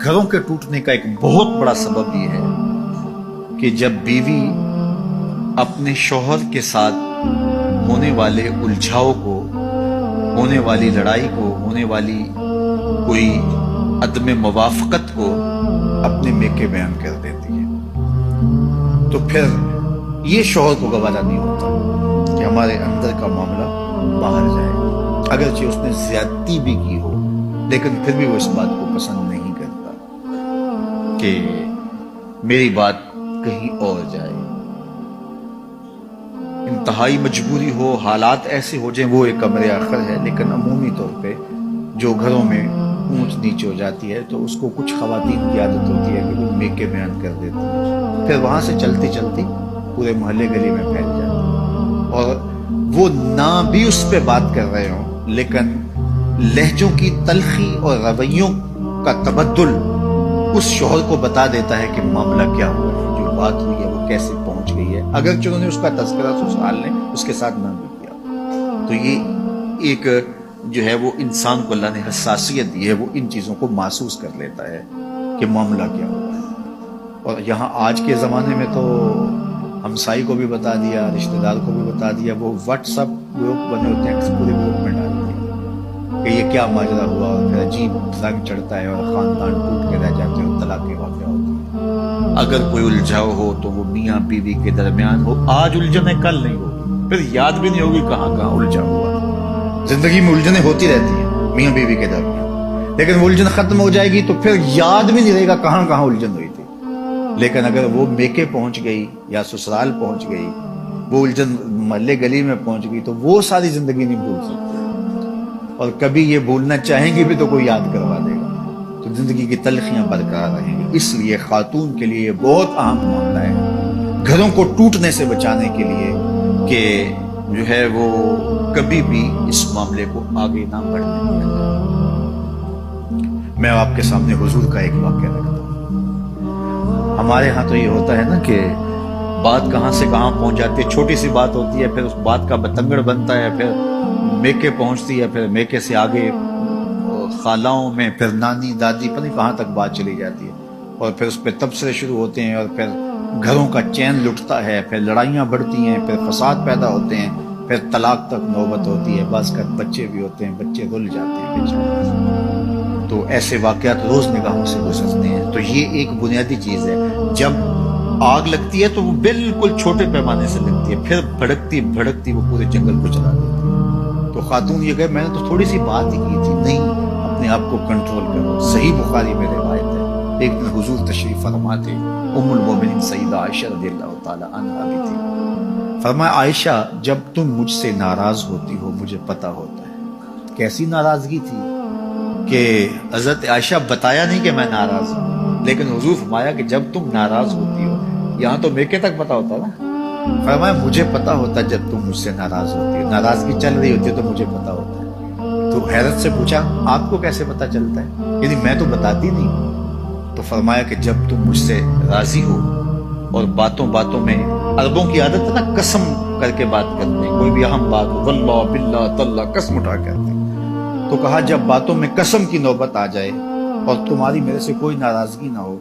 घरों के टूटने का एक बहुत बड़ा सबब ये है कि जब बीवी अपने शौहर के साथ होने वाले उलझाव को, होने वाली लड़ाई को, होने वाली कोई अदम मुवाफकत को अपने मेके बयान कर देती है, तो फिर ये शौहर को गवारा नहीं होता कि हमारे अंदर का मामला बाहर जाए। अगरचे उसने ज्यादती भी की हो, लेकिन फिर भी वो इस बात को पसंद नहीं करता कि मेरी बात कहीं और जाए। इंतहाई मजबूरी हो, हालात ऐसे हो जाए, वो एक अमर आखिर है, लेकिन अमूमी तौर पे जो घरों में ऊंच नीच हो जाती है तो उसको कुछ खवातीन की आदत होती है कि वो मेके बयान कर देती है, फिर वहां से चलती चलती पूरे मोहल्ले गली में फैल जाती है। और वो ना भी उस पर बात कर रहे हों, लेकिन लहजों की तलखी और रवैयों का तबद्दुल उस शौहर को बता देता है कि मामला क्या हुआ है, जो बात हुई है वो कैसे पहुंच गई है, अगर उन्होंने उसका तज़किरा ससुराल ने उसके साथ ना भी किया। तो ये एक जो है वो इंसान को अल्लाह ने हसासियत दी है, वो इन चीज़ों को महसूस कर लेता है कि मामला क्या हुआ है। और यहाँ आज के ज़माने में तो हमसाई को भी बता दिया, रिश्तेदार को भी बता दिया, वो व्हाट्सअप ग्रुप बने होते हैं, पूरे ग्रुप में डाल दिया कि ये क्या माजरा हुआ, और फिर अजीब रंग चढ़ता है और ख़ानदान टूट के रह जाते हैं और तलाक के वाक़या होते हैं। अगर कोई उलझाव हो तो वो मियाँ बीवी के दरमियान हो, आज उलझने कल नहीं होगी, फिर याद भी नहीं होगी कहाँ कहाँ उलझा हुआ। जिंदगी में उलझने होती रहती है मियाँ बीवी के दरमियान, लेकिन वो उलझन खत्म हो जाएगी तो फिर याद भी नहीं रहेगा कहाँ कहाँ उलझन हुई थी। लेकिन अगर वो मेके पहुंच गई या ससुराल पहुंच गई, वो उलझन मोहल्ले गली में पहुंच गई, तो वो सारी जिंदगी नहीं भूल सकते, और कभी ये भूलना चाहेंगे भी तो कोई याद करवा देगा, तो जिंदगी की तलखियां बरकरार रहेंगी। इसलिए खातून के लिए बहुत अहम मामला है घरों को टूटने से बचाने के लिए कि जो है वो कभी भी इस मामले को आगे ना बढ़ने दिया। मैं आपके सामने हुजूर का एक वाक़या रखता हूँ। हमारे यहाँ तो ये होता है ना कि बात कहाँ से कहाँ पहुँच जाती है, छोटी सी बात होती है, फिर उस बात का बतंगड़ बनता है, फिर मेके पहुँचती है, फिर मेके से आगे खालाओं में, फिर नानी दादी, पता नहीं कहाँ तक बात चली जाती है, और फिर उस पर तबसरे शुरू होते हैं, और फिर घरों का चैन लुटता है, फिर लड़ाइयाँ बढ़ती हैं, फिर फसाद पैदा होते हैं, फिर तलाक तक नौबत होती है, बस कर बच्चे भी होते हैं, बच्चे रुल जाते हैं बेचारे। तो ऐसे वाक़यात रोज निगाहों से गुजरते हैं। तो ये एक बुनियादी चीज़ है, जब आग लगती है तो वो बिल्कुल छोटे पैमाने से लगती है, फिर भड़कती भड़कती वो पूरे जंगल को जला देती है। तो खातून ये कहे मैंने तो थोड़ी सी बात ही की थी, नहीं, अपने आप को कंट्रोल करो। सही बुखारी में रिवायत है, एक दिन हुजूर तशरीफ फरमाते, उम्मुल मोमिनीन सईदा आयशा रज़ियल्लाहु ताला अन्हा भी थी। फरमाया आयशा, जब तुम मुझसे नाराज होती हो मुझे पता होता है। कैसी नाराजगी थी कि हज़रत आयशा बताया नहीं कि मैं नाराज हूँ, लेकिन हुजूर फरमाया कि जब तुम नाराज होती हो, यहाँ तो मेके तक पता होता ना, फरमाया मुझे पता होता जब तुम मुझसे नाराज होती हो, नाराजगी चल रही होती है तो मुझे पता होता है। तो हैरत से पूछा आपको कैसे पता चलता है, यानी मैं तो बताती नहीं। तो फरमाया कि जब तुम मुझसे राजी हो, और बातों बातों में अरबों की आदत है ना कसम करके बात करते हैं, कोई भी अहम बात हो, वल्लाह बिल्लाह तल्ला कसम उठा करते हैं। तो कहा जब बातों में कसम की नौबत आ जाए और तुम्हारी मेरे से कोई नाराजगी ना हो,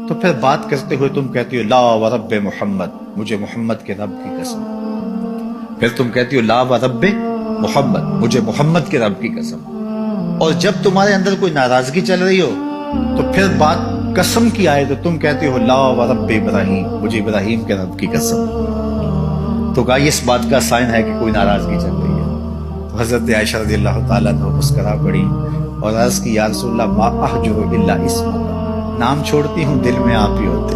तो फिर बात करते हुए तुम कहती हो ला व रब्बे मोहम्मद, मुझे मोहम्मद के रब की कसम। फिर तुम कहती हो ला व रब्बे मोहम्मद, मुझे मोहम्मद के रब की कसम। और जब तुम्हारे अंदर कोई नाराजगी चल रही हो तो फिर बात कसम की आए तो तुम कहते हो ला व रब्बे इब्राहीम, मुझे इब्राहीम के रब की कसम। तो कहा इस बात का साइन है कि कोई नाराजगी चल रही है। तो हजरत आयशा रज़ियल्लाहु ताला अन्हा मुस्कुरा पड़ी और अर्ज की या रसूलल्लाह मा अहजुरु इल्ला इस्मक, नाम छोड़ती हूँ दिल में आप ही होते,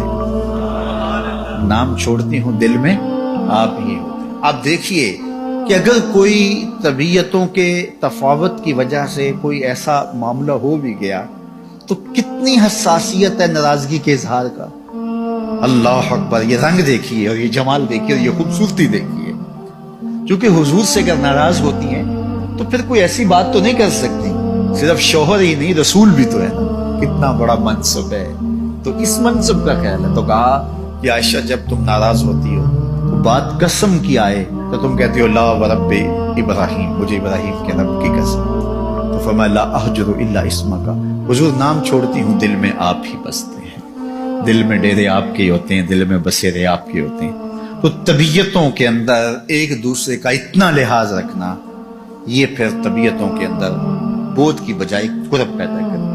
नाम छोड़ती हूँ दिल में आप ही होते। आप देखिए कि अगर कोई तबीयतों के तफावत की वजह से कोई ऐसा मामला हो भी गया तो कितनी हसासियत है नाराजगी के इजहार का। अल्लाह अकबर, ये रंग देखिए और ये जमाल देखिए और ये खूबसूरती देखिए। क्योंकि हुजूर से अगर नाराज होती हैं तो फिर कोई ऐसी बात तो नहीं कर सकती, सिर्फ शौहर ही नहीं रसूल भी तो है ना, कितना बड़ा मनसब है। तो इस मनसब का ख्याल है। तो कहा कि आयशा जब तुम नाराज होती हो तो बात कसम की आए तो तुम कहती हो ला व रब्बे इब्राहीम, मुझे इब्राहीम के रब की कसम। تو فرمایا لا احجر الا اسمک، حضور نام چھوڑتی ہوں دل میں آپ ہی بستے ہیں، دل میں ڈیرے آپ کے ہوتے ہیں، دل میں بسیرے آپ کے ہوتے ہیں۔ تو طبیعتوں کے اندر ایک دوسرے کا اتنا لحاظ رکھنا، یہ پھر طبیعتوں کے اندر بودھ کی بجائے قرب پیدا کرتا ہے۔